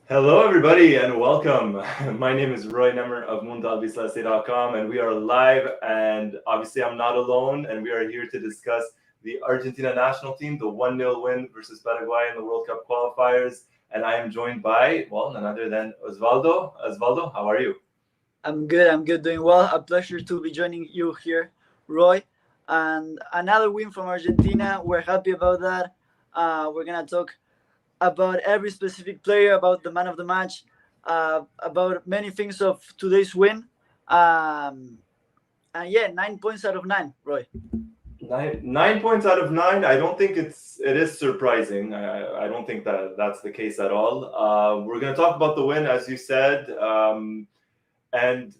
Hello, everybody, and welcome. My name is Roy Nemmer of Mundo Albiceleste.com, and we are live. And obviously, I'm not alone, and we are here to discuss the Argentina national team, the 1-0 win versus Paraguay in the World Cup qualifiers. And I am joined by, well, none other than Osvaldo. Osvaldo, how are you? I'm good. I'm good. Doing well. A pleasure to be joining you here, Roy. And another win from Argentina. We're happy about that. We're gonna talk about every specific player, about the man of the match, about many things of today's win. Um, and yeah, 9 points out of nine, Roy. Nine points out of nine. I don't think it is surprising. I don't think that that's the case at all. We're going to talk about the win, as you said, and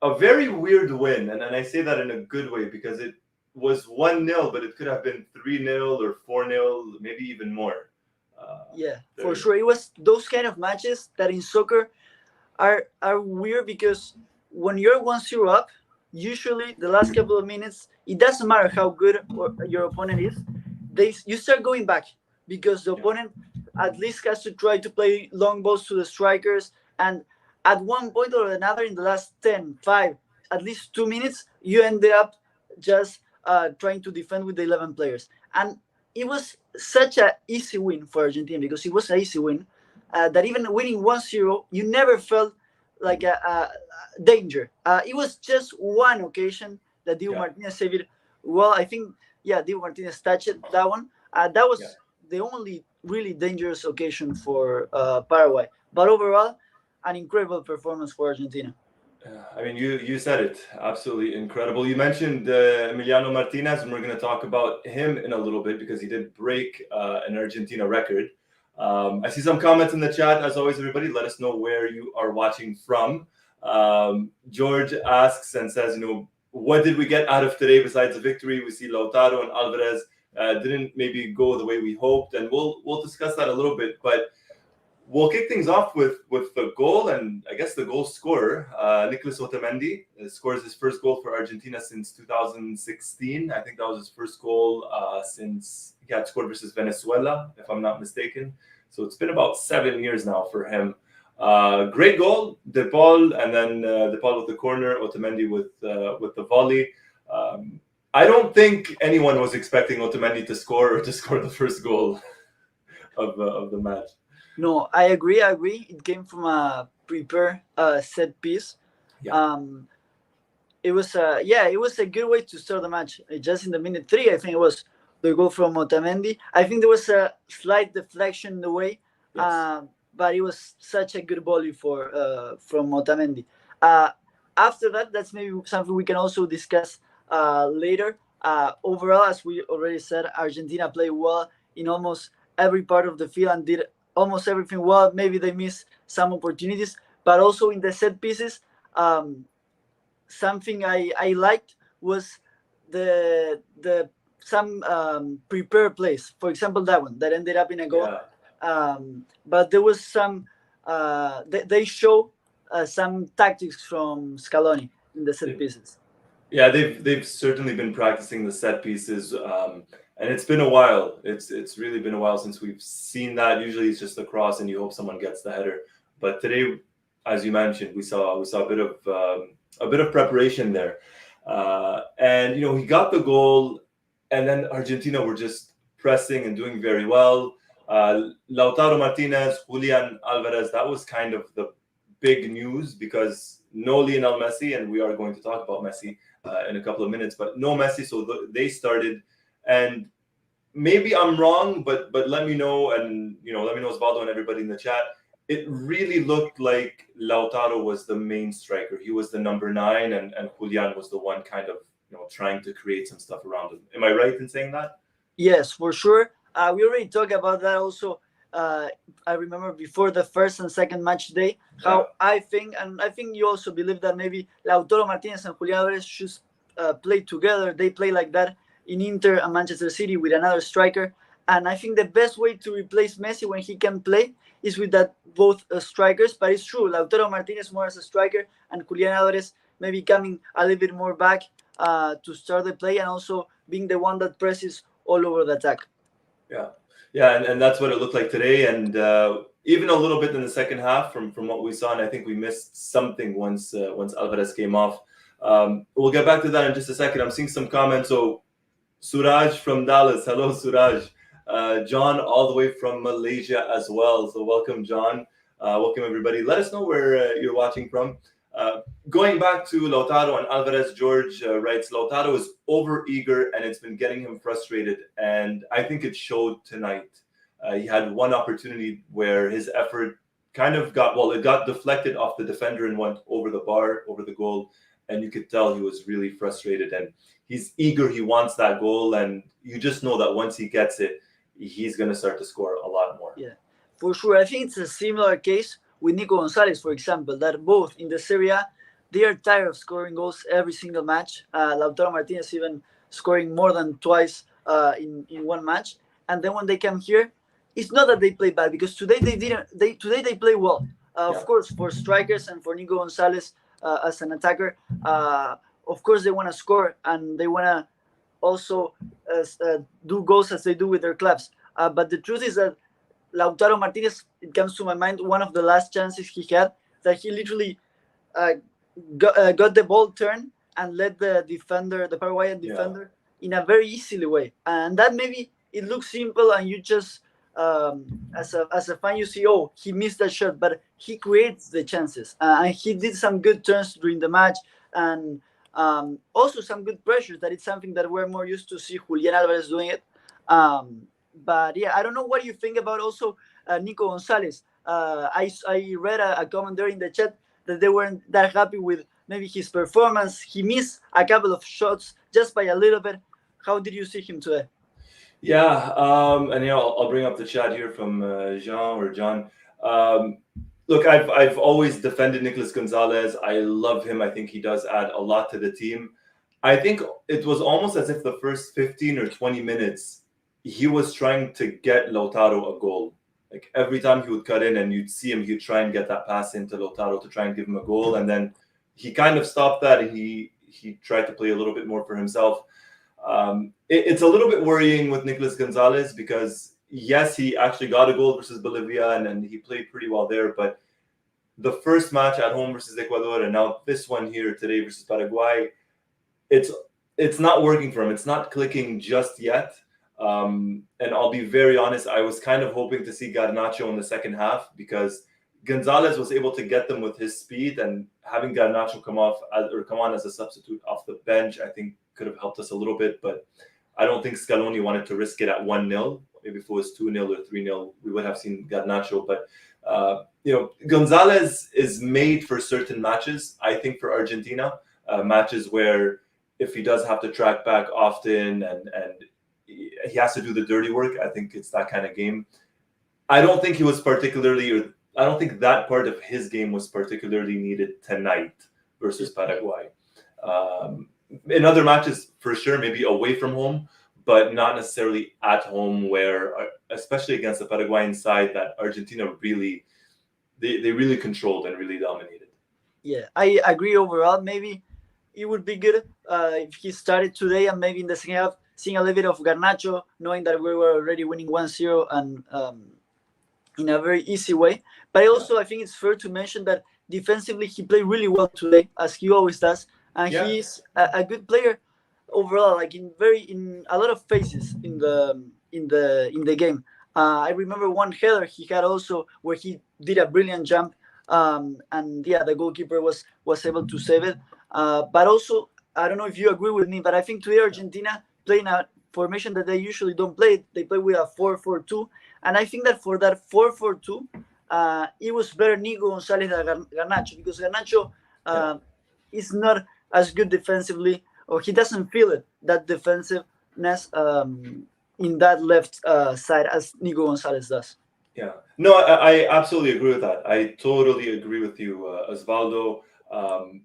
a very weird win, and I say that in a good way because it was 1-0, but it could have been 3-0 or 4-0, maybe even more. Yeah, for There, sure. It was those kind of matches that in soccer are weird because when you're 1-0 up, usually the last couple of minutes, it doesn't matter how good your opponent is, you start going back because the yeah, opponent at least has to try to play long balls to the strikers. And at one point or another in the last 10, 5, at least 2 minutes, you ended up just trying to defend with the 11 players. And it was such an easy win for Argentina because it was an easy win that even winning 1-0, you never felt like a danger. It was just one occasion that Diego yeah, Martinez saved it. Well, I think, yeah, Diego Martinez touched it, that one. That yeah. was the only really dangerous occasion for Paraguay. But overall, an incredible performance for Argentina. I mean, you said it. Absolutely incredible. You mentioned Emiliano Martinez, and we're going to talk about him in a little bit because he did break an Argentina record. I see some comments in the chat. As always, everybody, let us know where you are watching from. George asks and says, what did we get out of today besides the victory? We see Lautaro and Alvarez didn't maybe go the way we hoped, and we'll discuss that a little bit. But we'll kick things off with the goal, and I guess the goal scorer, Nicolas Otamendi, scores his first goal for Argentina since 2016. I think that was his first goal since he had scored versus Venezuela, if I'm not mistaken. So it's been about 7 years now for him. Great goal, De Paul, and then De Paul with the corner, Otamendi with the volley. I don't think anyone was expecting Otamendi to score or to score the first goal of the match. No, I agree. I agree. It came from a prepare set piece. Yeah. It was a good way to start the match. Just in the minute 3, I think it was the goal from Otamendi. I think there was a slight deflection in the way, Yes. but it was such a good volley from Otamendi. Uh, After that, that's maybe something we can also discuss later. Overall, as we already said, Argentina played well in almost every part of the field and did almost everything well. Maybe they missed some opportunities, but also in the set pieces. Something I liked was the some prepare plays. For example, that one that ended up in a goal. Yeah. But there was some. They show some tactics from Scaloni in the set pieces. Yeah, they've certainly been practicing the set pieces, and it's been a while. It's really been a while since we've seen that. Usually, it's just a cross, and you hope someone gets the header. But today, as you mentioned, we saw a bit of preparation there, and he got the goal, and then Argentina were just pressing and doing very well. Lautaro Martinez, Julian Alvarez, that was kind of the big news because no Lionel Messi, and we are going to talk about Messi in a couple of minutes, but no Messi, so they started. And maybe I'm wrong, but let me know, and let me know, Osvaldo, and everybody in the chat. It really looked like Lautaro was the main striker. He was the number 9, and Julian was the one kind of trying to create some stuff around him. Am I right in saying that? Yes, for sure. We already talked about that also. I remember before the first and second match day, how Yeah. I think you also believe that maybe Lautaro Martinez and Julian Alvarez should play together. They play like that in Inter and Manchester City with another striker. And I think the best way to replace Messi when he can play is with that both strikers. But it's true, Lautaro Martinez more as a striker and Julian Alvarez maybe coming a little bit more back to start the play and also being the one that presses all over the attack. Yeah, yeah, and that's what it looked like today. And even a little bit in the second half from what we saw, and I think we missed something once Alvarez came off. We'll get back to that in just a second. I'm seeing some comments. So Suraj from Dallas, hello Suraj. John all the way from Malaysia as well. So welcome, John. Welcome everybody. Let us know where you're watching from. Going back to Lautaro and Alvarez, George writes, Lautaro is over-eager and it's been getting him frustrated. And I think it showed tonight. He had one opportunity where his effort kind of it got deflected off the defender and went over the bar, over the goal. And you could tell he was really frustrated and he's eager. He wants that goal. And you just know that once he gets it, he's going to start to score a lot more. Yeah, for sure. I think it's a similar case with Nico Gonzalez, for example, that both in the Serie A, they are tired of scoring goals every single match. Lautaro Martinez even scoring more than twice in one match. And then when they come here, it's not that they play bad, because today they didn't. Today they play well. Of course, for strikers and for Nico Gonzalez as an attacker, of course they want to score and they want to also do goals as they do with their clubs. But the truth is that Lautaro Martinez, it comes to my mind, one of the last chances he had, that he literally got the ball turned and let the defender, the Paraguayan defender, in a very easily way. And that maybe it looks simple and you just, as a fan, you see, oh, he missed that shot, but he creates the chances. And he did some good turns during the match, and also some good pressure. That it's something that we're more used to see Julian Alvarez doing it. But yeah, I don't know what you think about also Nico Gonzalez. I read a comment there in the chat that they weren't that happy with maybe his performance. He missed a couple of shots just by a little bit. How did you see him today? Yeah, and I'll bring up the chat here from John. Look, I've always defended Nicolas Gonzalez. I love him. I think he does add a lot to the team. I think it was almost as if the first 15 or 20 minutes, he was trying to get Lautaro a goal. Like every time he would cut in and you'd see him, he'd try and get that pass into Lautaro to try and give him a goal. And then he kind of stopped that and he tried to play a little bit more for himself. It's a little bit worrying with Nicolas Gonzalez because, yes, he actually got a goal versus Bolivia and he played pretty well there. But the first match at home versus Ecuador and now this one here today versus Paraguay, it's not working for him. It's not clicking just yet. And I'll be very honest, I was kind of hoping to see Garnacho in the second half because Gonzalez was able to get them with his speed, and having Garnacho come on as a substitute off the bench, I think could have helped us a little bit. But I don't think Scaloni wanted to risk it at 1-0. Maybe if it was 2-0 or 3-0, we would have seen Garnacho. But Gonzalez is made for certain matches. I think for Argentina, matches where if he does have to track back often and he has to do the dirty work, I think it's that kind of game. I don't think that part of his game was particularly needed tonight versus Paraguay. In other matches, for sure, maybe away from home, but not necessarily at home, where, especially against the Paraguayan side, that Argentina really, they really controlled and really dominated. Yeah, I agree overall. Maybe it would be good if he started today and maybe in the second half, seeing a little bit of Garnacho, knowing that we were already winning 1-0 and in a very easy way. But also, I think it's fair to mention that defensively he played really well today, as he always does, and he's a good player overall. Like in a lot of phases in the game. I remember one header he had also where he did a brilliant jump, and the goalkeeper was able to save it. But also, I don't know if you agree with me, but I think today Argentina playing a formation that they usually don't play. They play with a 4-4-2, and I think that for that 4-4-2, it was better Nico Gonzalez than Garnacho, because Garnacho is not as good defensively, or he doesn't feel it, that defensiveness in that left side as Nico Gonzalez does. Yeah, no, I absolutely agree with that. I totally agree with you, Osvaldo,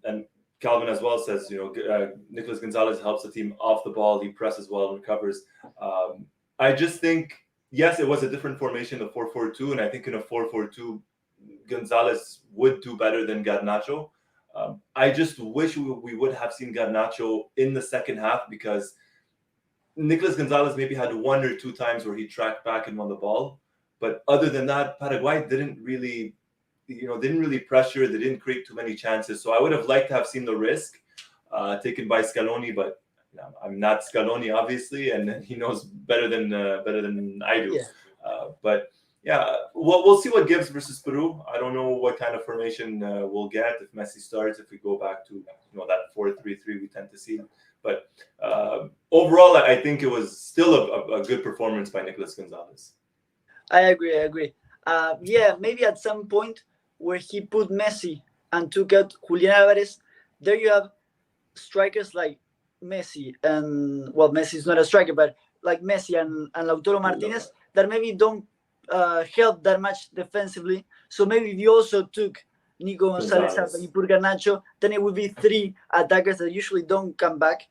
and Calvin as well says, Nicolas Gonzalez helps the team off the ball. He presses well and recovers. I just think, yes, it was a different formation, the 4-4-2, and I think in a 4-4-2, Gonzalez would do better than Garnacho. I just wish we would have seen Garnacho in the second half, because Nicolas Gonzalez maybe had one or two times where he tracked back and won the ball. But other than that, Paraguay didn't really pressure. They didn't create too many chances. So I would have liked to have seen the risk taken by Scaloni, but I'm not Scaloni, obviously, and he knows better than I do. Yeah. But yeah, we'll see what gives versus Peru. I don't know what kind of formation we'll get if Messi starts. If we go back to that 4-3-3 we tend to see, but overall, I think it was still a good performance by Nicolas Gonzalez. I agree. Yeah, maybe at some point where he put Messi and took out Julian Alvarez, there you have strikers like Messi and Messi is not a striker, but like Messi and Lautaro Martinez that maybe don't help that much defensively. So maybe if you also took Nico Gonzalez out and you put Garnacho, then it would be 3 attackers that usually don't come back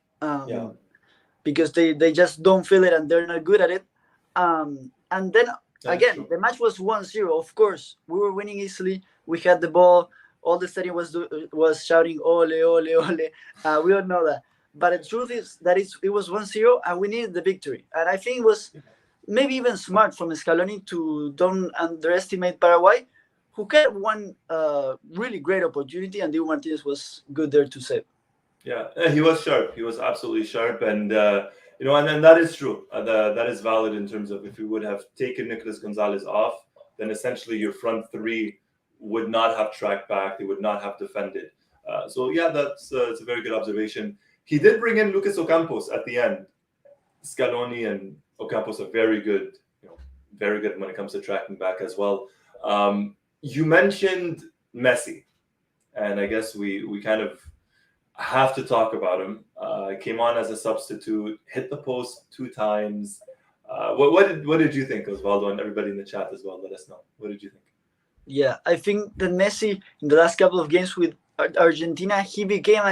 because they just don't feel it and they're not good at it. And then again, the match was 1-0. Of course, we were winning easily. We had the ball. All the stadium was shouting "Ole, ole, ole." We all know that. But the truth is that it was 1-0 and we needed the victory. And I think it was maybe even smart from Scaloni to don't underestimate Paraguay, who had one really great opportunity, and Diego Martinez was good there to save. Yeah, he was sharp. He was absolutely sharp, and and then that is true. That is valid in terms of if you would have taken Nicolas Gonzalez off, then essentially your front three would not have tracked back. They would not have defended. So yeah, it's a very good observation. He did bring in Lucas Ocampos at the end. Scaloni and Ocampos are very good. Very good when it comes to tracking back as well. You mentioned Messi, and I guess we kind of have to talk about him. Came on as a substitute, hit the post 2 times. What did you think, Osvaldo, and everybody in the chat as well? Let us know. What did you think? Yeah, I think that Messi in the last couple of games with Argentina, he became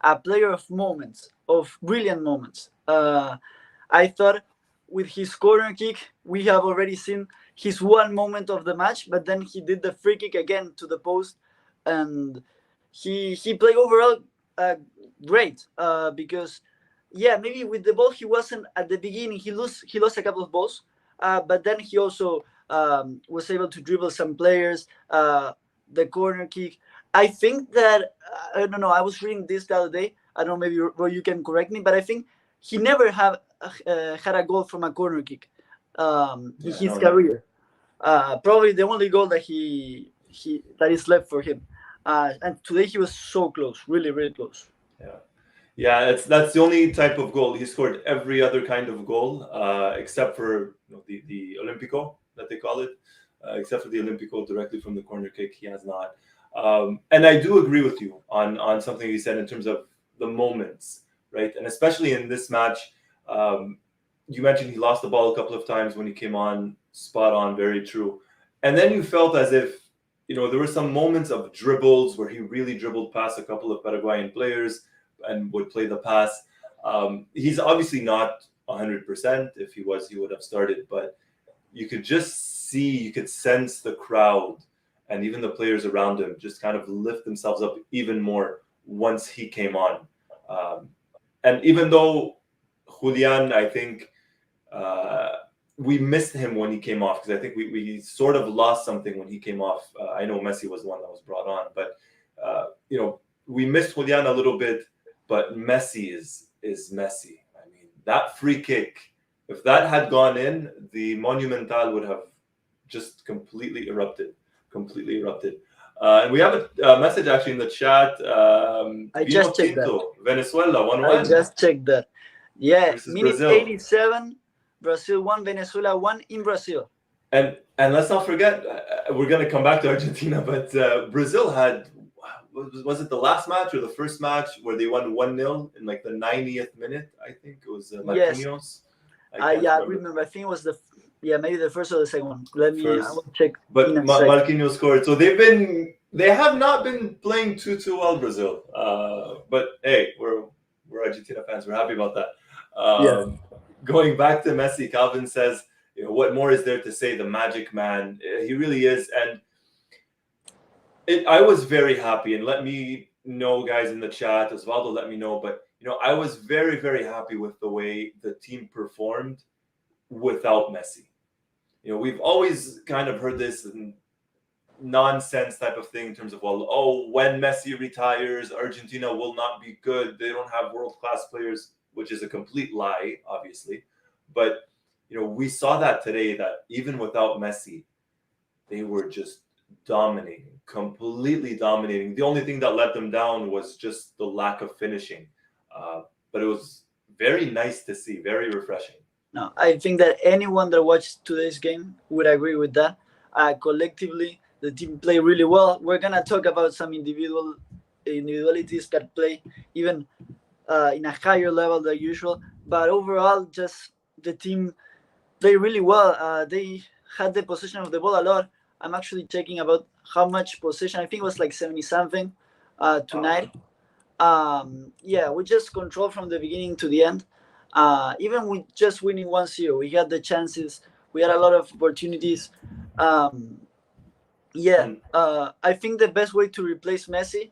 a player of moments, of brilliant moments. I thought with his corner kick, we have already seen his one moment of the match, but then he did the free kick again to the post, and he played overall great because maybe with the ball he wasn't at the beginning. He lost a couple of balls, but then he also was able to dribble some players. The corner kick. I think that I don't know. I was reading this the other day. I don't know, maybe you can correct me, but I think he never had a goal from a corner kick in his career. Probably the only goal that that is left for him. And today he was so close, really, really close. Yeah, that's the only type of goal. He scored every other kind of goal except for the Olympico that they call it. Except for the Olympico directly from the corner kick, he has not. And I do agree with you on something you said in terms of the moments, right? And especially in this match, you mentioned he lost the ball a couple of times when he came on, spot on, very true. And then you felt as if, there were some moments of dribbles where he really dribbled past a couple of Paraguayan players and would play the pass. He's obviously not 100%. If he was, he would have started. But you could just see, you could sense the crowd and even the players around him just kind of lift themselves up even more once he came on. And even though Julian, I think we missed him when he came off because I think we sort of lost something when he came off. I know Messi was the one that was brought on, but we missed Julian a little bit. But Messi is Messi. I mean, that free kick, if that had gone in, the Monumental would have just completely erupted. And we have a message actually in the chat. I just checked that. Venezuela 1-1. I just checked that. Yeah, minute Brazil. 87, Brazil 1, Venezuela 1 in Brazil. And let's not forget, we're going to come back to Argentina, but Brazil had, was it the last match or the first match where they won 1-0 in like the 90th minute? I think it was Marquinhos. Yes. I remember. I think it was maybe the first or the second one. I will check. But Marquinhos scored. So they have not been playing too well, Brazil. But hey, we're Argentina fans. We're happy about that. Going back to Messi, Calvin says, what more is there to say? The magic man. He really is. And I was very happy, and let me know, guys, in the chat, Osvaldo, let me know. But, I was very, very happy with the way the team performed without Messi. we've always kind of heard this nonsense type of thing in terms of, well, oh, when Messi retires, Argentina will not be good. They don't have world-class players, which is a complete lie, obviously. But, we saw that today, that even without Messi, they were just dominating, completely dominating. The only thing that let them down was just the lack of finishing. But it was very nice to see, very refreshing. No, I think that anyone that watched today's game would agree with that. Collectively, the team played really well. We're gonna talk about some individualities that play even in a higher level than usual. But overall, just the team played really well. They had the possession of the ball a lot. I'm actually checking about how much possession. I think it was like 70 something tonight. Yeah, we just controlled from the beginning to the end. Even with just winning 1-0, we had the chances. We had a lot of opportunities. I think the best way to replace Messi,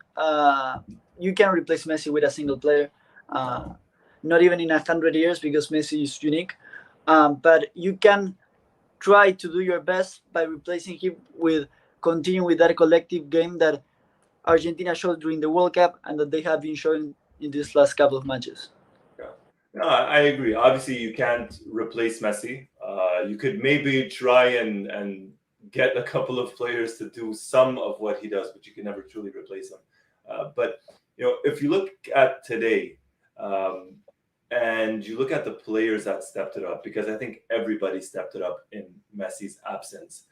you can replace Messi with a single player. Not even in 100 years, because Messi is unique. But you can try to do your best by replacing him with continuing with that collective game that Argentina showed during the World Cup and that they have been showing in these last couple of matches. Yeah. No, I agree. Obviously, you can't replace Messi. You could maybe try and get a couple of players to do some of what he does, but you can never truly replace him. But if you look at today, and you look at the players that stepped it up, because I think everybody stepped it up in Messi's absence.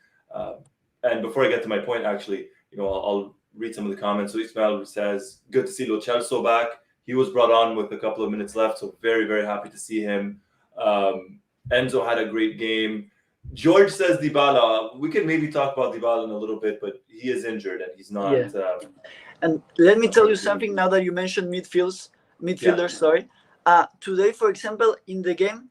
And before I get to my point, actually, I'll read some of the comments. So Ismail says, good to see Lo Celso back. He was brought on with a couple of minutes left, so very, very happy to see him. Enzo had a great game. George says Dybala. We can maybe talk about Dybala in a little bit, but he is injured and he's not. Yeah. And let me tell you something now that you mentioned midfielders. Yeah. Sorry. Today, for example, in the game,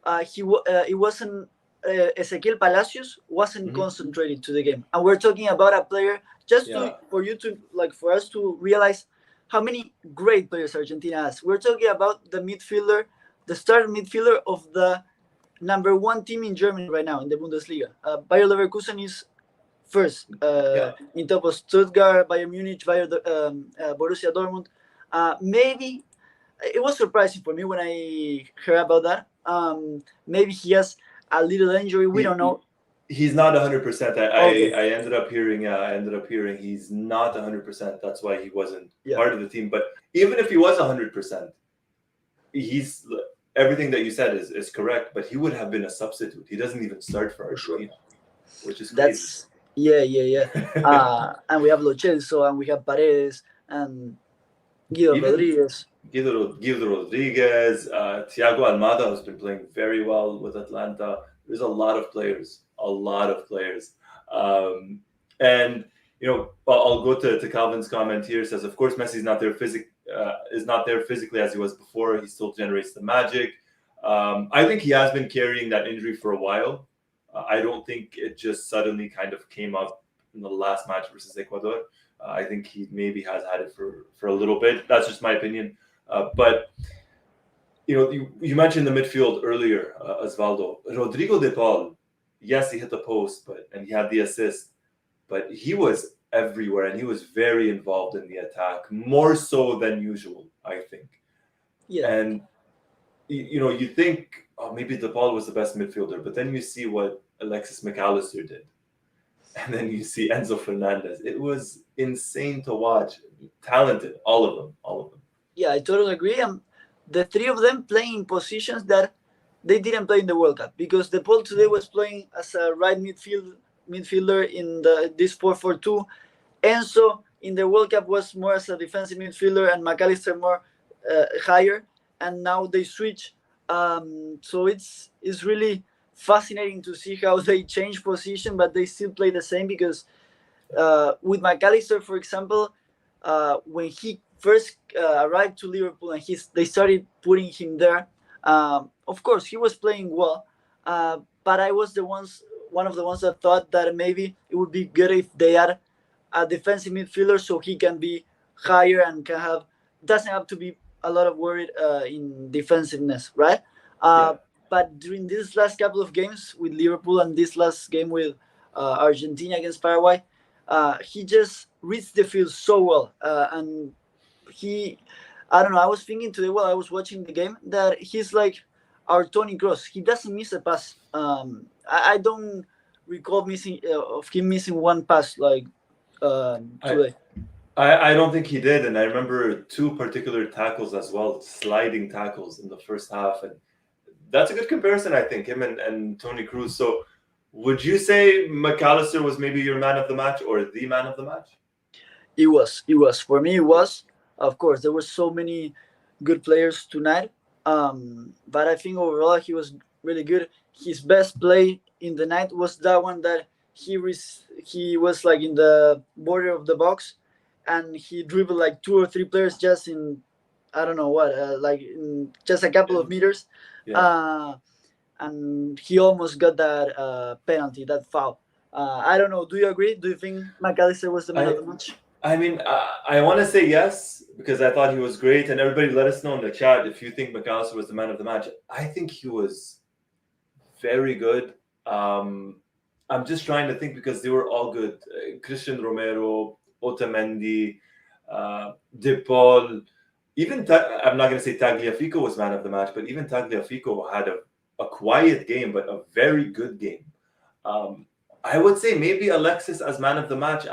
it wasn't Ezequiel Palacios wasn't concentrated to the game, and we're talking about a player for us to realize how many great players Argentina has. We're talking about the midfielder, the starting midfielder of the number one team in Germany right now in the Bundesliga. Bayer Leverkusen is first in top of Stuttgart, Bayern Munich, Borussia Dortmund. Maybe it was surprising for me when I heard about that. Maybe he has a little injury. We don't know. He's not 100%. I ended up hearing he's not 100%. That's why he wasn't part of the team. But even if he was 100%, he's everything that you said is correct. But he would have been a substitute. He doesn't even start for Argentina, which is crazy. And we have Lo Celso, and we have Paredes, and Guido Rodriguez. Thiago Almada has been playing very well with Atlanta. There's a lot of players. And I'll go to Calvin's comment here. Says, of course, Messi's not there is not there physically as he was before. He still generates the magic. I think he has been carrying that injury for a while. I don't think it just suddenly kind of came up in the last match versus Ecuador. I think he maybe has had it for a little bit. That's just my opinion. But you mentioned the midfield earlier, Osvaldo. Rodrigo de Paul, yes, he hit the post, and he had the assist, but he was everywhere and he was very involved in the attack, more so than usual, I think. Yeah. And you think, oh, maybe de Paul was the best midfielder, but then you see what Alexis McAllister did. And then you see Enzo Fernandez. It was insane to watch. Talented, all of them. Yeah, I totally agree. The three of them playing in positions that they didn't play in the World Cup, because De Paul today was playing as a right midfielder in this 4-4-2. Enzo in the World Cup was more as a defensive midfielder, and McAllister more higher. And now they switch. So it's really fascinating to see how they change position, but they still play the same, because with McAllister, for example, when he first arrived to Liverpool and they started putting him there, of course he was playing well, but I was one of the ones that thought that maybe it would be good if they had a defensive midfielder so he can be higher and doesn't have to be a lot of worried in defensiveness, right? but during this last couple of games with Liverpool and this last game with Argentina against Paraguay, he just reads the field so well, and he, I don't know. I was thinking today while I was watching the game that he's like our Tony Cross. He doesn't miss a pass. I don't recall missing of him missing one pass like today. I don't think he did, and I remember two particular tackles as well, sliding tackles in the first half, and that's a good comparison, I think, him and Tony Cruz. So, would you say McAllister was maybe your man of the match or the man of the match? It was for me. It was, of course, there were so many good players tonight, but I think overall he was really good. His best play in the night was that one that he was like in the border of the box, and he dribbled like two or three players just in, I don't know what, like in just a couple of meters, and he almost got that penalty, that foul. I don't know. Do you agree? Do you think McAllister was the man of the match? I mean, I want to say yes because I thought he was great, and everybody let us know in the chat if you think McAllister was the man of the match. I think he was very good. I'm just trying to think because they were all good. Christian Romero, Otamendi, De Paul, even I'm not going to say Tagliafico was man of the match, but even Tagliafico had a quiet game, but a very good game. I would say maybe Alexis as man of the match.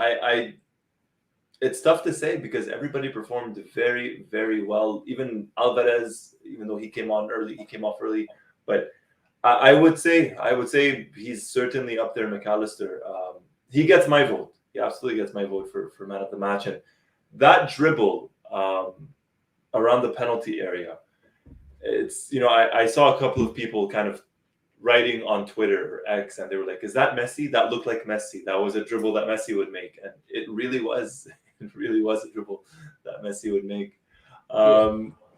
It's tough to say because everybody performed very, very well. Even Alvarez, even though he came off early, but I would say he's certainly up there, McAllister. He gets my vote. He absolutely gets my vote for man of the match. And that dribble around the penalty area, it's, I saw a couple of people kind of writing on Twitter or X, and they were like, "Is that Messi? That looked like Messi. That was a dribble that Messi would make," and it really was. It really was a dribble that Messi would make.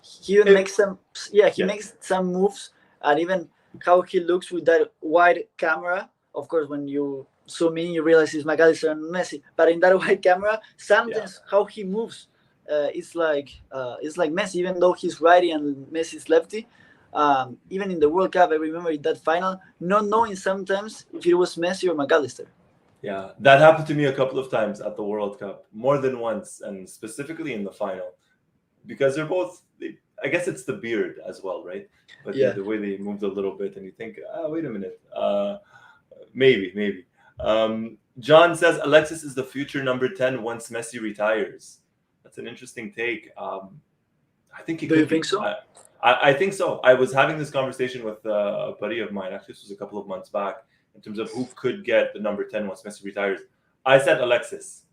He makes some, he makes some moves, and even how he looks with that wide camera. Of course, when you zoom in, you realize it's McAllister and Messi. But in that wide camera, sometimes how he moves, it's like Messi, even though he's righty and Messi's lefty. Even in the World Cup, I remember in that final, not knowing sometimes if it was Messi or McAllister. Yeah, that happened to me a couple of times at the World Cup, more than once, and specifically in the final, because they're both. I guess it's the beard as well, right? But the way they moved a little bit, and you think, wait a minute, maybe. John says Alexis is the future number 10 once Messi retires. That's an interesting take. I think he. Do you think so? I think so. I was having this conversation with a buddy of mine. Actually, this was a couple of months back. In terms of who could get the number 10 once Messi retires, I said Alexis.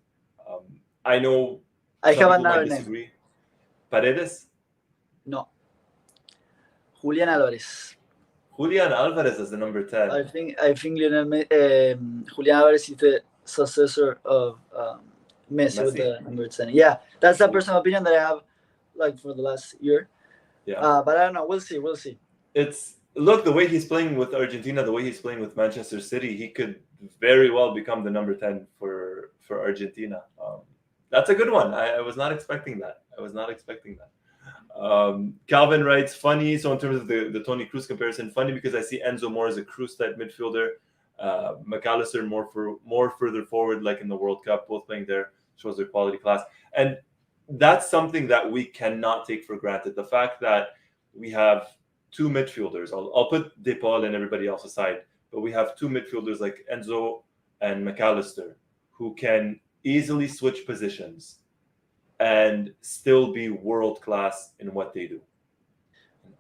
I know I have another name. Paredes? No. Julian Alvarez. Julian Alvarez is the number 10. I think Julian Alvarez is the successor of Messi with the number 10. Yeah, that's a personal opinion that I have, like, for the last year. Yeah. But I don't know. We'll see. Look, the way he's playing with Argentina, the way he's playing with Manchester City, he could very well become the number 10 for Argentina. That's a good one. I was not expecting that. Calvin writes, funny. So in terms of the Toni Kroos comparison, funny because I see Enzo more as a Kroos type midfielder. McAllister more further forward, like in the World Cup, both playing there, shows their quality class. And that's something that we cannot take for granted. The fact that we have two midfielders, I'll put De Paul and everybody else aside, but we have two midfielders like Enzo and McAllister who can easily switch positions and still be world class in what they do.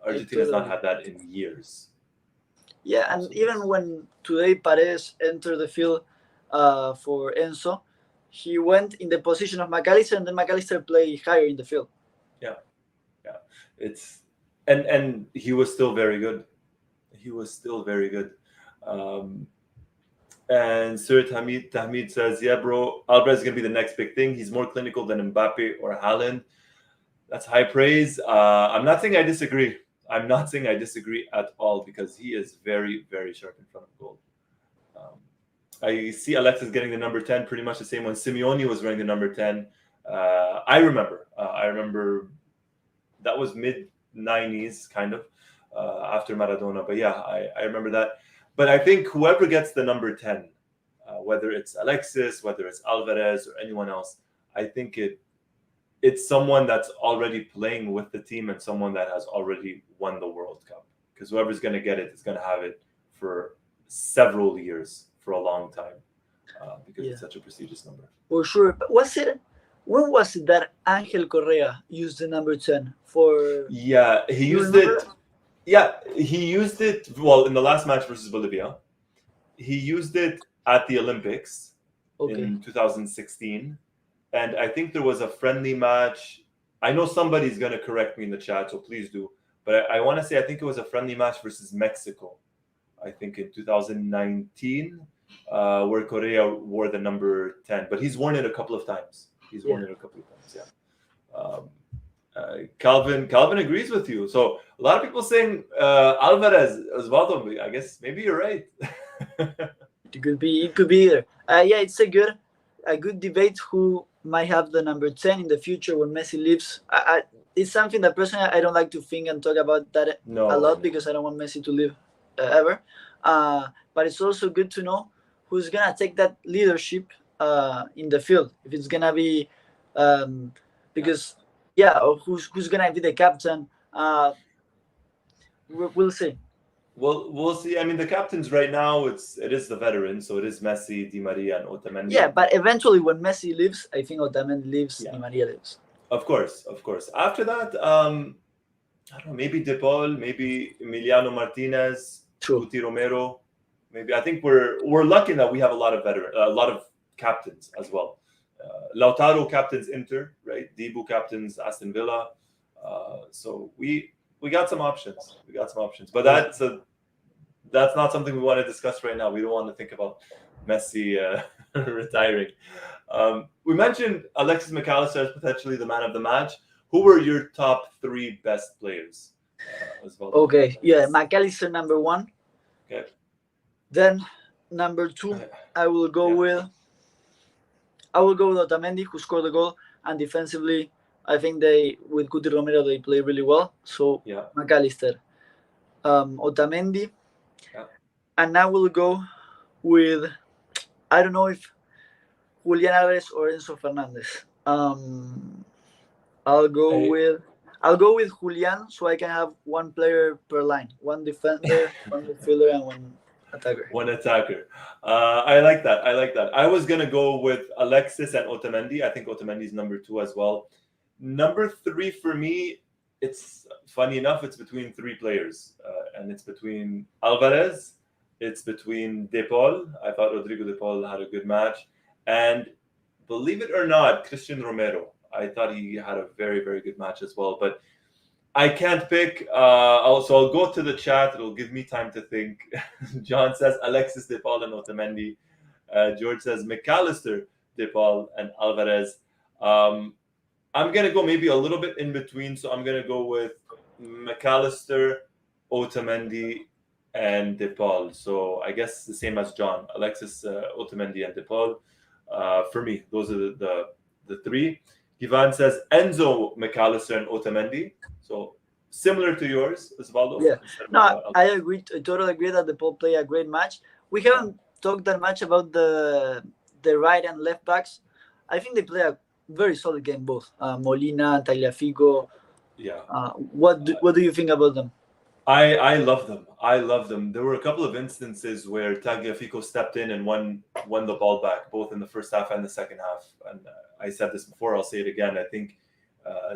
Argentina has not had that in years. Yeah, and even when today Paredes entered the field for Enzo, he went in the position of McAllister, and then McAllister played higher in the field. Yeah. It's and he was still very good. And Sir Tahmid says, yeah, bro, Alvarez is going to be the next big thing. He's more clinical than Mbappe or Haaland. That's high praise. I'm not saying I disagree. At all because he is very, very sharp in front of goal. I see Alexis getting the number 10, pretty much the same when Simeone was wearing the number 10. I remember that was mid-90s, kind of. after Maradona. But yeah, I remember that. But I think whoever gets the number 10, whether it's Alexis, whether it's Alvarez, or anyone else, I think it's someone that's already playing with the team and someone that has already won the World Cup. Because whoever's going to get it is going to have it for several years, for a long time, because it's such a prestigious number. For sure. But when was it that Angel Correa used the number 10 for? Yeah, he You used remember? it. Yeah, he used it. Well, in the last match versus Bolivia, he used it at the Olympics in 2016, and I think there was a friendly match. I know somebody's going to correct me in the chat, so please do. But I want to say I think it was a friendly match versus Mexico. I think in 2019, where Correa wore the number 10, but he's worn it a couple of times. Calvin agrees with you. So a lot of people saying Alvarez, Osvaldo. I guess maybe you're right. It could be either. Yeah, it's a good debate who might have the number 10 in the future when Messi leaves. It's something that personally I don't like to think and talk about that a lot because I don't want Messi to leave ever. But it's also good to know who's gonna take that leadership in the field. If it's gonna be because or who's gonna be the captain. We'll see. Well, we'll see. I mean, the captains right now, it is the veterans, so it is Messi, Di Maria, and Otamendi. Yeah, but eventually when Messi leaves, I think Otamendi leaves, Di Maria leaves. Of course. After that, I don't know, maybe De Paul, maybe Emiliano Martinez, Guti Romero. Maybe I think we're lucky that we have a lot of captains as well. Lautaro captains Inter, right? Dibu captains Aston Villa. So we got some options. But that's not something we want to discuss right now. We don't want to think about Messi retiring. We mentioned Alexis McAllister as potentially the man of the match. Who were your top 3 best players? Okay, McAllister number 1. Okay. Then number 2, I will go with Otamendi, who scored the goal, and defensively, I think with Guti Romero they play really well. So McAllister, Otamendi, and I will go with, I don't know if Julian Alvarez or Enzo Fernandez. I'll go with Julian, so I can have one player per line, one defender, one midfielder, and one attacker. I like that. I was gonna go with Alexis and Otamendi. I think Otamendi's number 2 as well. Number 3 for me, it's funny enough, it's between 3 players, and it's between Alvarez, it's between De Paul. I thought Rodrigo De Paul had a good match, and believe it or not, Christian Romero. I thought he had a very, very good match as well, but I can't pick. I'll go to the chat. It'll give me time to think. John says Alexis De Paul and Otamendi. George says McAllister, De Paul, and Alvarez. I'm going to go maybe a little bit in between. So I'm going to go with McAllister, Otamendi, and De Paul. So I guess the same as John. Alexis, Otamendi, and De Paul. For me, those are the 3. Ivan says Enzo, McAllister, and Otamendi. So similar to yours, Osvaldo. Yeah. No, I agree. I totally agree that De Paul played a great match. We haven't talked that much about the right and left backs. I think they play a very solid game, both Molina, Tagliafico. Yeah. What do you think about them? I love them. There were a couple of instances where Tagliafico stepped in and won the ball back, both in the first half and the second half. And I said this before, I'll say it again. I think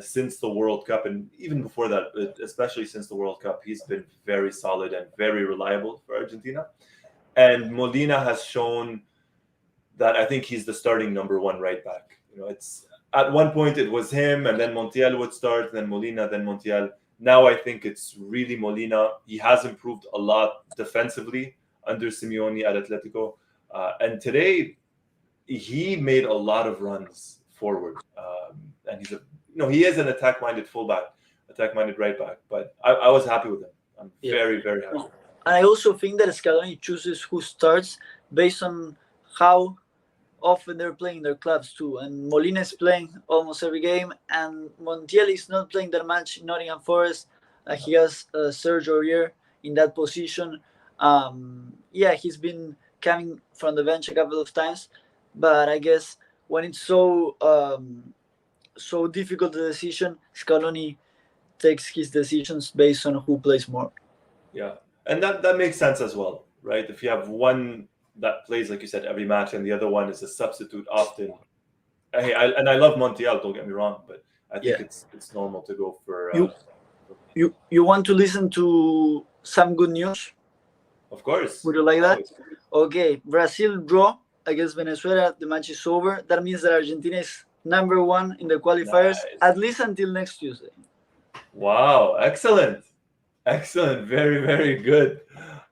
since the World Cup, and even before that, but especially since the World Cup, he's been very solid and very reliable for Argentina. And Molina has shown that I think he's the starting number 1 right back. It's at one point it was him, and then Montiel would start, then Molina, then Montiel. Now I think it's really Molina. He has improved a lot defensively under Simeone at Atletico, and today he made a lot of runs forward. And he is an attack-minded fullback, attack-minded right back. But I was happy with him. I'm very, very happy. And I also think that Scaloni chooses who starts based on how often they're playing their clubs too. And Molina is playing almost every game, and Montiel is not playing that much in Nottingham Forest. He has Serge Aurier in that position. He's been coming from the bench a couple of times, but I guess when it's so difficult the decision, Scaloni takes his decisions based on who plays more. Yeah, and that makes sense as well, right? If you have one that plays, like you said, every match, and the other one is a substitute often. Hey, I love Montiel. Don't get me wrong, but I think it's normal to go for. You want to listen to some good news? Of course. Would you like that? Always. Okay, Brazil draw against Venezuela. The match is over. That means that Argentina is number 1 in the qualifiers, at least until next Tuesday. Wow, excellent. Very, very good.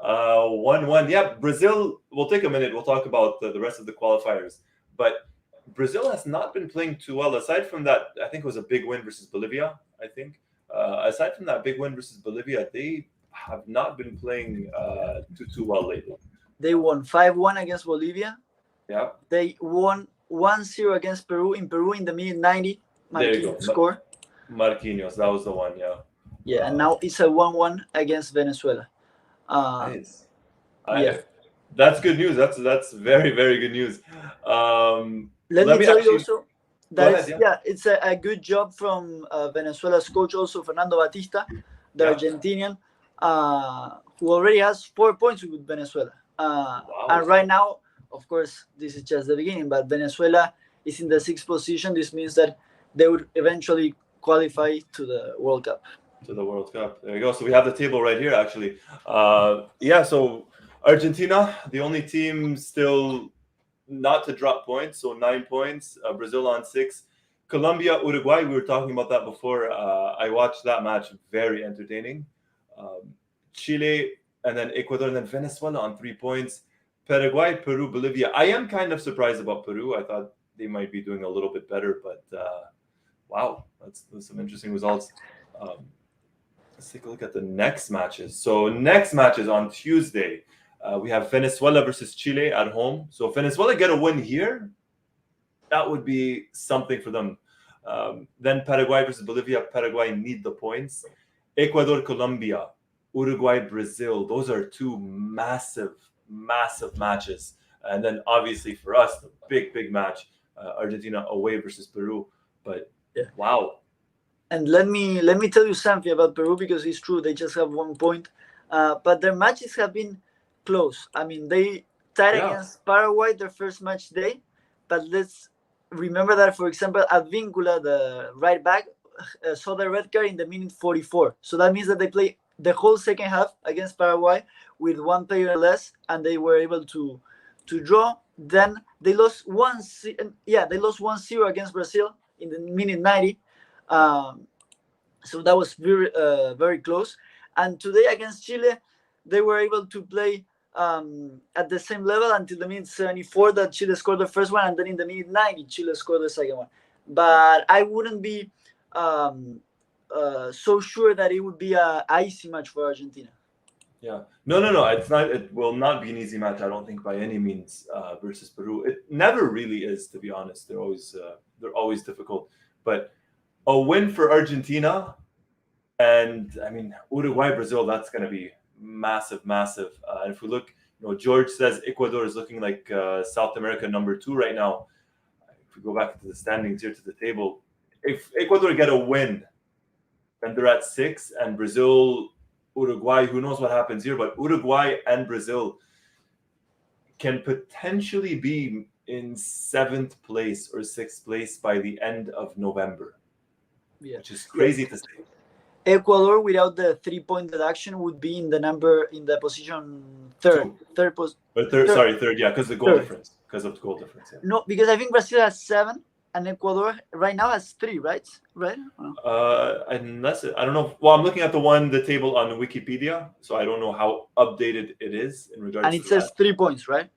1-1. Yeah, Brazil, we'll take a minute. We'll talk about the rest of the qualifiers. But Brazil has not been playing too well. Aside from that, I think it was a big win versus Bolivia, I think. Aside from that big win versus Bolivia, they have not been playing too well lately. They won 5-1 against Bolivia. Yeah. They won 1-0 against Peru in the minute 90. Martinez score. Marquinhos, that was the one, yeah. Yeah, and now it's a 1-1 against Venezuela. Nice. That's good news. That's very, very good news. Let me tell you also that it's a good job from Venezuela's coach, also Fernando Batista, the Argentinian, who already has 4 points with Venezuela. And right now, of course, this is just the beginning, but Venezuela is in the 6th position. This means that they would eventually qualify to the World Cup. There you go. So we have the table right here, actually. So Argentina, the only team still not to drop points, so 9 points. Brazil on 6. Colombia, Uruguay, we were talking about that before. I watched that match, very entertaining. Chile, and then Ecuador, and then Venezuela on 3 points. Paraguay, Peru, Bolivia. I am kind of surprised about Peru. I thought they might be doing a little bit better, but wow, that's some interesting results. Let's take a look at the next matches. So next matches on Tuesday. We have Venezuela versus Chile at home. So if Venezuela get a win here, that would be something for them. Then Paraguay versus Bolivia. Paraguay need the points. Ecuador, Colombia, Uruguay, Brazil. Those are 2 massive matches. And then obviously for us, the big match, Argentina away versus Peru. But wow. And let me tell you something about Peru, because it's true, they just have 1 point. But their matches have been close. I mean, they tied against Paraguay their first match day. But let's remember that, for example, Advíncula, the right back, saw the red card in the minute 44. So that means that they play the whole second half against Paraguay with 1 player less, and they were able to draw. Then they lost 1-0 against Brazil in the minute 90. So that was very very close. And today against Chile, they were able to play at the same level until the minute 74 that Chile scored the first one, and then in the minute 90 Chile scored the second one. But I wouldn't be so sure that it would be an easy match for Argentina. Yeah, no, it's not. It will not be an easy match, I don't think, by any means, versus Peru. It never really is, to be honest. They're always difficult. But a win for Argentina, and I mean Uruguay, Brazil, that's going to be massive. And if we look, George says Ecuador is looking like South America number 2 right now. If we go back to the standings here to the table, if Ecuador get a win, then they're at 6, and Brazil, Uruguay, who knows what happens here, but Uruguay and Brazil can potentially be in 7th place or 6th place by the end of November, which is crazy to say. Ecuador, without the 3-point deduction, would be in the position third. Third, yeah, because of the goal difference. Yeah. No, because I think Brazil has 7, and Ecuador right now has 3, right? Unless I don't know. Well, I'm looking at the table on Wikipedia, so I don't know how updated it is in regards. And it says 3 points, right?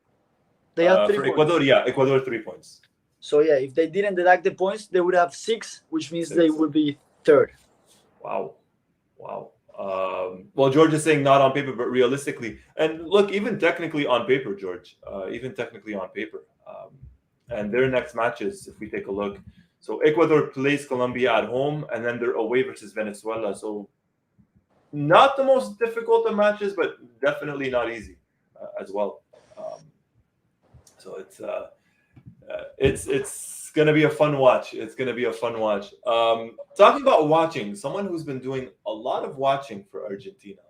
They have 3 points. Ecuador, Ecuador 3 points. So if they didn't deduct the points, they would have 6, which means they would be 3rd. Wow. Well, George is saying not on paper, but realistically. And look, even technically on paper, George, and their next matches, if we take a look. So Ecuador plays Colombia at home, and then they're away versus Venezuela. So not the most difficult of matches, but definitely not easy as well. So it's gonna be a fun watch. It's gonna be a fun watch. Talking about watching, someone who's been doing a lot of watching for Argentina,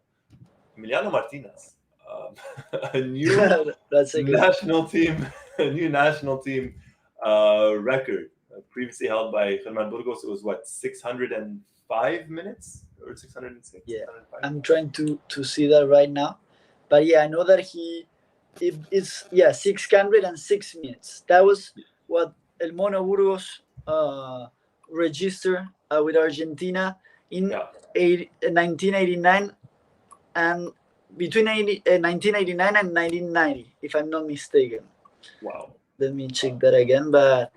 Emiliano Martinez, um, a new That's a good. national team, a new national team record previously held by Germán Burgos. It was what 605 minutes or 606, Yeah, 605. I'm trying to see that right now, but yeah, I know that it's 606 minutes. That was what El Mono Burgos registered with Argentina in Yeah, 1989 and between 1989 and 1990, if I'm not mistaken. wow. Let me check that again, but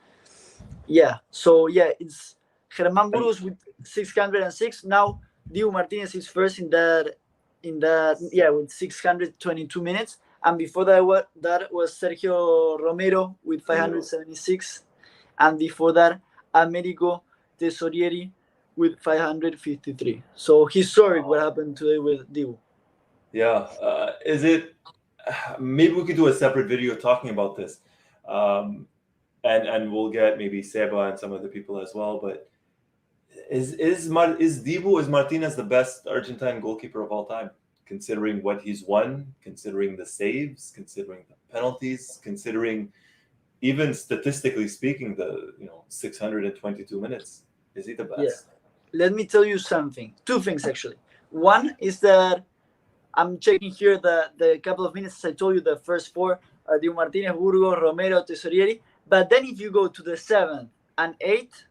yeah. So yeah, it's Germán And Burgos with 606. Now Diego Martinez is first in that with 622 minutes, and before that was Sergio Romero with Romero. 576, and before that Americo Tesorieri with 553. So historic what Wow. happened today with Diego. Yeah. Is it? Maybe we could do a separate video talking about this, um, and we'll get maybe Seba and some other people as well. But is Martinez the best Argentine goalkeeper of all time? Considering what he's won, considering the saves, considering the penalties, considering even statistically speaking, the 622 minutes. Is he the Yeah. best? Let me tell you something. Two things actually. One is that I'm checking here the couple of minutes. I told you the first four are Diego Martinez, Burgos, Romero, Tesorieri. But then if you go to the seventh and eighth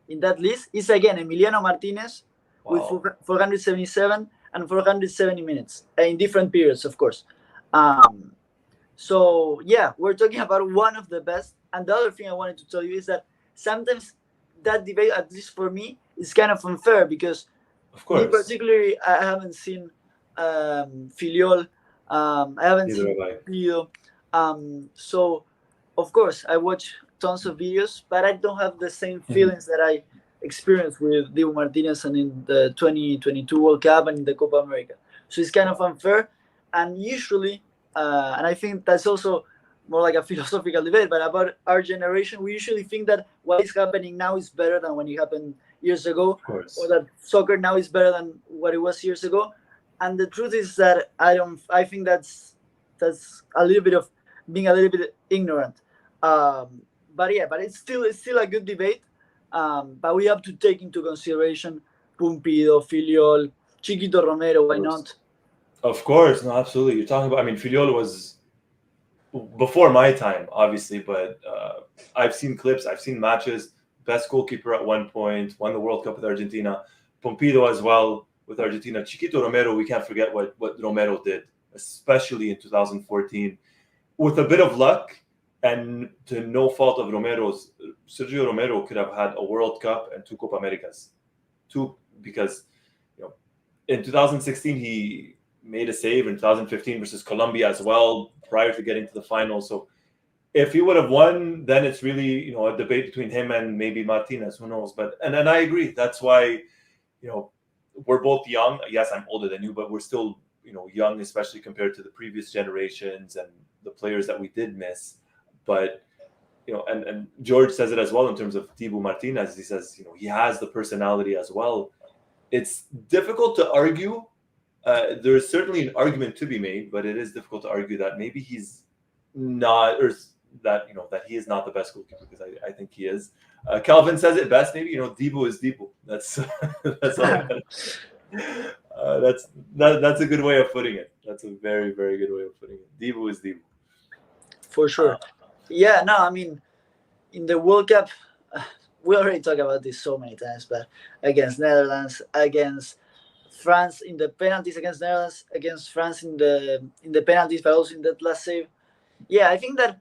in that list, is again Emiliano Martinez with Wow. 477 and 470 minutes in different periods, of course. Um, so yeah, we're talking about one of the best. And the other thing I wanted to tell you is that sometimes that debate, at least for me, is kind of unfair because Of me course. particularly, I haven't seen Filiol. I haven't Neither seen have I. Pumpido. So, of course, I watch tons of videos, but I don't have the same Mhm. feelings that I experienced with Diego Martinez and in the 2022 World Cup and in the Copa America. So it's kind Yeah. of unfair. And usually, and I think that's also more like a philosophical debate, but about our generation, we usually think that what is happening now is better than when it happened years ago, Of or course. that soccer now is better than what it was years ago. And the truth is that I don't. I think that's a little bit of being a little bit ignorant. But yeah, but it's still a good debate. But we have to take into consideration Pumpido, Filiol, Chiquito Romero. Of Why course. not? Of course. No, absolutely. You're talking about. I mean, Filiolo was before my time, obviously, but I've seen clips. I've seen matches. Best goalkeeper at one point. Won the World Cup with Argentina. Pompido as well with Argentina. Chiquito Romero. We can't forget what Romero did, especially in 2014. With a bit of luck and to no fault of Romero's, Sergio Romero could have had a World Cup and two Copa Americas. Two, because you know in 2016 he made a save in 2015 versus Colombia as well prior to getting to the final. So if he would have won, then it's really a debate between him and maybe Martinez. Who knows? But and I agree. That's why you know we're both young. Yes, I'm older than you, but we're still young, especially compared to the previous generations and the players that we did miss. But and George says it as well in terms of Thibaut Martinez. He says he has the personality as well. It's difficult to argue. There's certainly an argument to be made, but it is difficult to argue that maybe he's not, or that that he is not the best goalkeeper, because I think he is. Calvin says it best. Maybe Debo is Debo. That's that's all I got. That's a good way of putting it. That's a very very good way of putting it. Debo is Debo. For Uh, sure. Yeah. No, I mean, in the World Cup, we already talked about this so many times, but against Netherlands, against France in the penalties, against Netherlands, against France in the penalties, but also in that last save. Yeah, I think that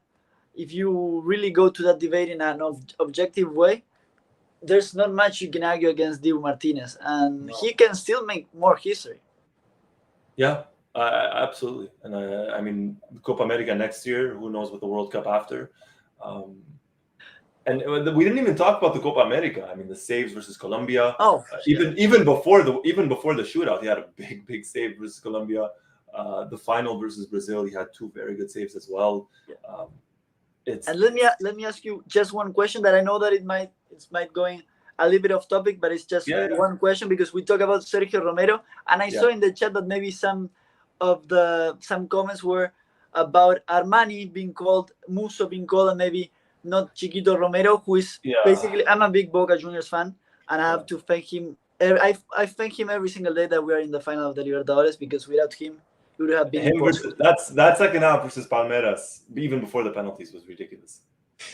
if you really go to that debate in an objective way, there's not much you can argue against Dibu Martinez, and no. he can still make more history. Yeah, absolutely. And I mean, Copa America next year. Who knows with the World Cup after? Um, And we didn't even talk about the Copa America. I mean, the saves versus Colombia. Oh, even before the shootout, he had a big save versus Colombia. The final versus Brazil, he had 2 very good saves as well. And let me ask you just one question that I know that it might going a little bit off topic, but it's just one question because we talk about Sergio Romero, and I saw in the chat that maybe some comments were about Armani being called, Musso being called, and maybe not Chiquito Romero, who is basically, I'm a big Boca Juniors fan, and I have to thank him. I thank him every single day that we are in the final of the Libertadores, because without him, it would have been impossible. That second half versus Palmeiras, even before the penalties, was ridiculous.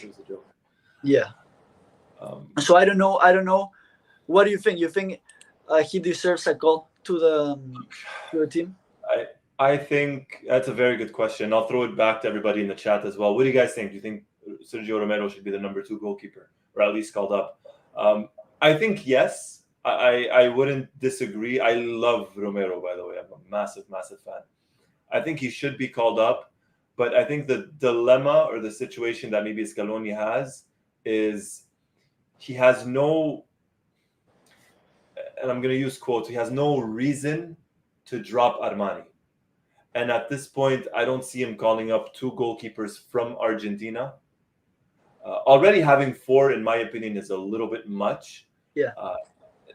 It was a joke. Yeah. So I don't know. What do you think? You think he deserves a call to the team? I think that's a very good question. I'll throw it back to everybody in the chat as well. What do you guys think? Do you think Sergio Romero should be the number 2 goalkeeper, or at least called up? I think yes. I wouldn't disagree. I love Romero, by the way. I'm a massive fan. I think he should be called up, but I think the dilemma or the situation that maybe Scaloni has is he has no, and I'm going to use quotes, he has no reason to drop Armani. And at this point, I don't see him calling up 2 goalkeepers from Argentina. Already having 4, in my opinion, is a little bit much. Yeah.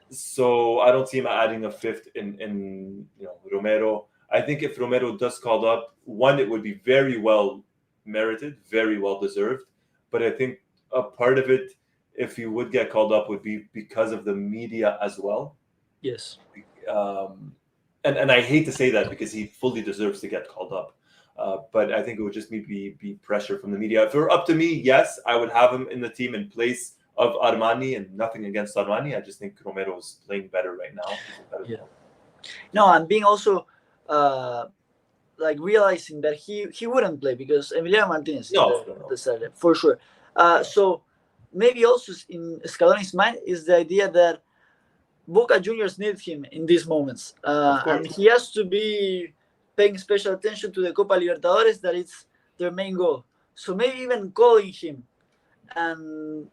So I don't see him adding a 5th in Romero. I think if Romero does called up, one, it would be very well merited, very well deserved. But I think a part of it, if he would get called up, would be because of the media as well. Yes. And I hate to say that because he fully deserves to get called up. But I think it would just be pressure from the media. If it were up to me, yes, I would have him in the team in place of Armani, and nothing against Armani. I just think Romero is playing better right now. No, and being also realizing that he wouldn't play because Emiliano Martinez decided for sure. So maybe also in Scaloni's mind is the idea that Boca Juniors need him in these moments, and he has to be paying special attention to the Copa Libertadores, that it's their main goal. So maybe even calling him, and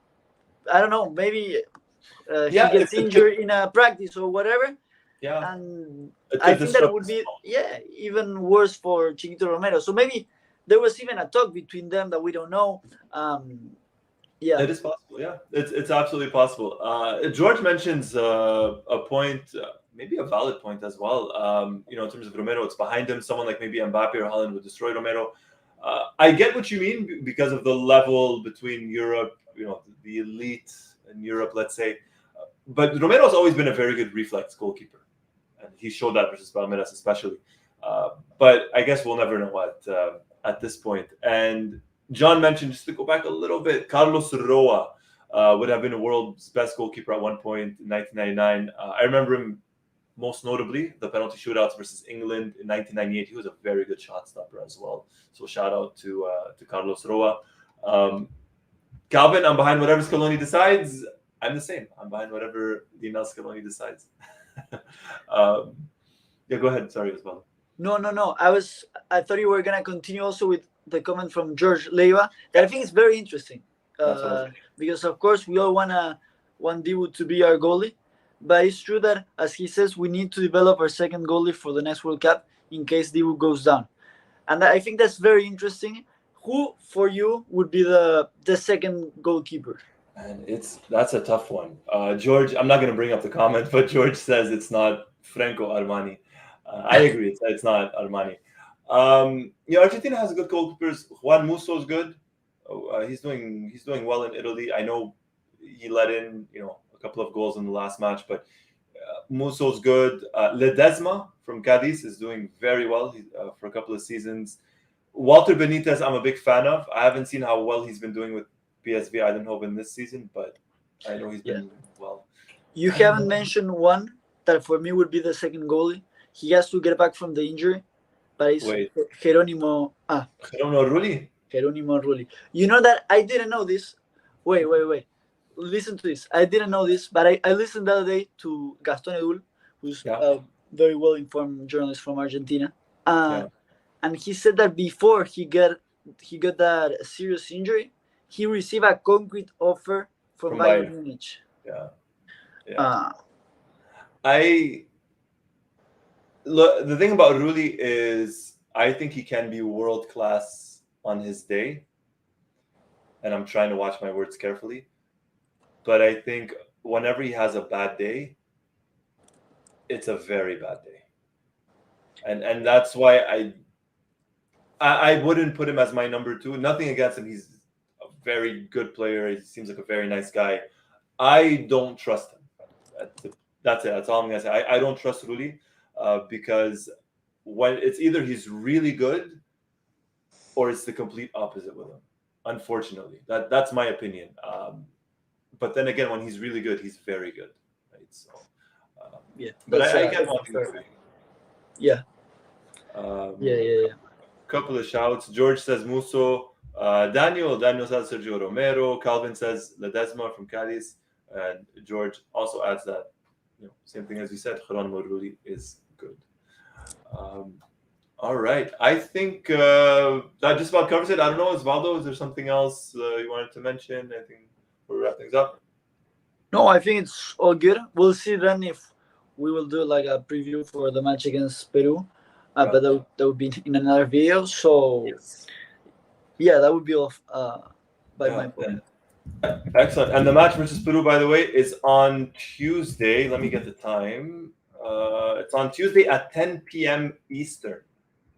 I don't know, maybe he gets injured in a practice or whatever. Yeah, and I think that would be even worse for Chiquito Romero. So maybe there was even a talk between them that we don't know. It is possible. Yeah, it's absolutely possible. George mentions a point, maybe a valid point as well. In terms of Romero, it's behind him. Someone like maybe Mbappe or Haaland would destroy Romero. I get what you mean because of the level between Europe, the elite in Europe, let's say. But Romero's always been a very good reflex goalkeeper. And he showed that versus Palmeiras especially. But I guess we'll never know at this point. And John mentioned, just to go back a little bit, Carlos Roa would have been the world's best goalkeeper at one point in 1999. I remember him most notably, the penalty shootouts versus England in 1998. He was a very good shot stopper as well. So shout out to Carlos Roa. Calvin, I'm behind whatever Scaloni decides. I'm the same. I'm behind whatever Lionel Scaloni decides. Go ahead. Sorry, Osvaldo. No. I thought you were gonna continue also with the comment from George Leiva that I think is very interesting. Because of course we all want Dibu to be our goalie, but it's true that, as he says, we need to develop our second goalie for the next World Cup in case Dibu goes down. And I think that's very interesting. Who for you would be the second goalkeeper? And that's a tough one. George, I'm not going to bring up the comment, but George says it's not Franco Armani. I agree. It's not Armani. Argentina has good goalkeepers. Juan Musso is good. He's doing well in Italy. I know he let in a couple of goals in the last match, but Musso's good. Ledesma from Cadiz is doing very well for a couple of seasons. Walter Benitez, I'm a big fan of. I haven't seen how well he's been doing with PSV Eindhoven this season, but I know he's been well. You haven't mentioned one that for me would be the second goalie. He has to get back from the injury, but it's Jerónimo Rulli. Jerónimo Rulli. You know that I didn't know this. Wait. Listen to this. I didn't know this, but I listened the other day to Gaston Edul, who's a very well-informed journalist from Argentina. And he said that before he got that serious injury, he received a concrete offer from Bayern Munich. Yeah. Look, the thing about Rulli is I think he can be world class on his day, and I'm trying to watch my words carefully. But I think whenever he has a bad day, it's a very bad day, and that's why I wouldn't put him as my number 2. Nothing against him; he's a very good player. He seems like a very nice guy. I don't trust him. That's it. That's all I'm gonna say. I don't trust Rulli because when it's either he's really good or it's the complete opposite with him. Unfortunately, that's my opinion. But then again, when he's really good, he's very good, right? So, but I get wanting to. Yeah. Yeah. Couple of shouts. George says Musso. Daniel says Sergio Romero. Calvin says Ledesma from Cadiz. And George also adds that, same thing as you said, Geronimo Rulli is good. All right. I think that just about covers it. I don't know, Osvaldo, is there something else you wanted to mention? I think we'll wrap things up. No, I think it's all good. We'll see then if we will do like a preview for the match against Peru. But that would be in another video. So, yeah, that would be all by my point. Excellent. And the match versus Peru, by the way, is on Tuesday. Let me get the time. It's on Tuesday at 10 p.m. Eastern.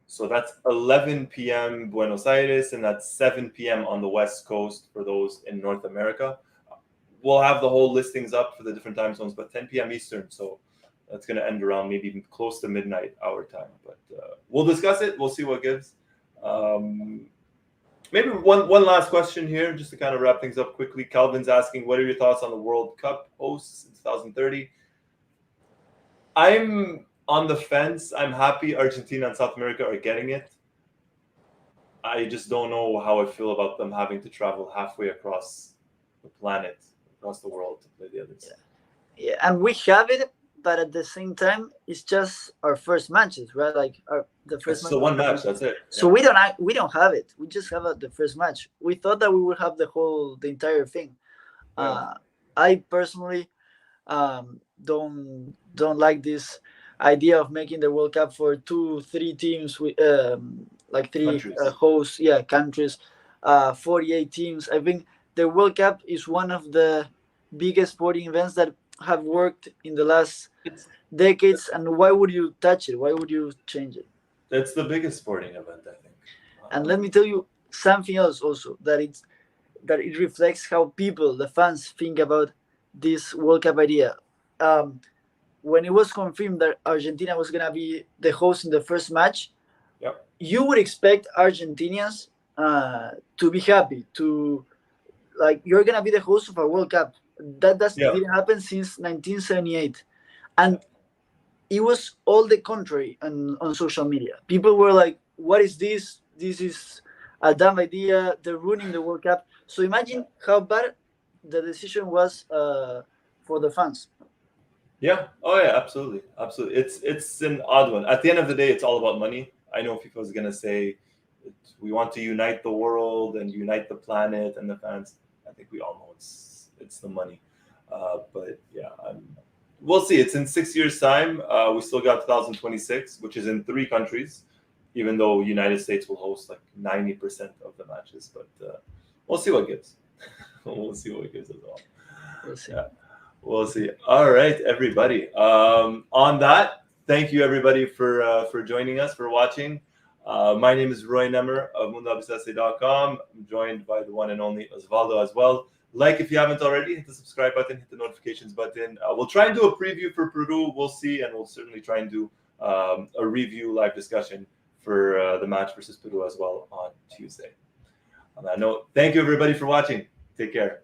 So that's 11 p.m. Buenos Aires, and that's 7 p.m. on the West Coast for those in North America. We'll have the whole listings up for the different time zones, but 10 p.m. Eastern. So that's going to end around maybe even close to midnight our time. But we'll discuss it. We'll see what gives. Maybe one last question here, just to kind of wrap things up quickly. Calvin's asking, what are your thoughts on the World Cup hosts in 2030? I'm on the fence. I'm happy Argentina and South America are getting it. I just don't know how I feel about them having to travel halfway across the planet, across the world to play the others. Yeah, and we have it, but at the same time, it's just our first matches, right? Like the first. So one match, that's it. So we don't have it. We just have the first match. We thought that we would have the entire thing. Yeah. I personally don't like this idea of making the World Cup for 2-3 teams with like 3 hosts, countries, 48 teams. I think the World Cup is one of the biggest sporting events that have worked in the last decades, and why would you touch it? Why would you change it? It's the biggest sporting event, I think. And let me tell you something else also, that it reflects how people, the fans, think about this World Cup idea. When it was confirmed that Argentina was gonna be the host in the first match, you would expect Argentinians to be happy, to like, you're gonna be the host of a World Cup. That didn't happen since 1978, and it was all the contrary on social media. People were like, what is this? This is a dumb idea. They're ruining the World Cup. So imagine how bad the decision was for the fans. Yeah. Oh, yeah, absolutely. Absolutely. It's an odd one. At the end of the day, it's all about money. I know FIFA is going to say we want to unite the world and unite the planet and the fans. I think we all know it's the money. But yeah, we'll see. It's in 6 years' time. We still got 2026, which is in 3 countries, even though United States will host like 90% of the matches. But we'll see what gives. We'll see what gives as well. We'll see. Yeah, we'll see. All right, everybody. On that, thank you everybody for joining us, for watching. My name is Roy Nemmer of Mundo Albiceleste.com. I'm joined by the one and only Osvaldo as well. Like, if you haven't already, hit the subscribe button, hit the notifications button. We'll try and do a preview for Peru. We'll see, and we'll certainly try and do a review live discussion for the match versus Peru as well on Tuesday. On that note, thank you everybody for watching. Take care.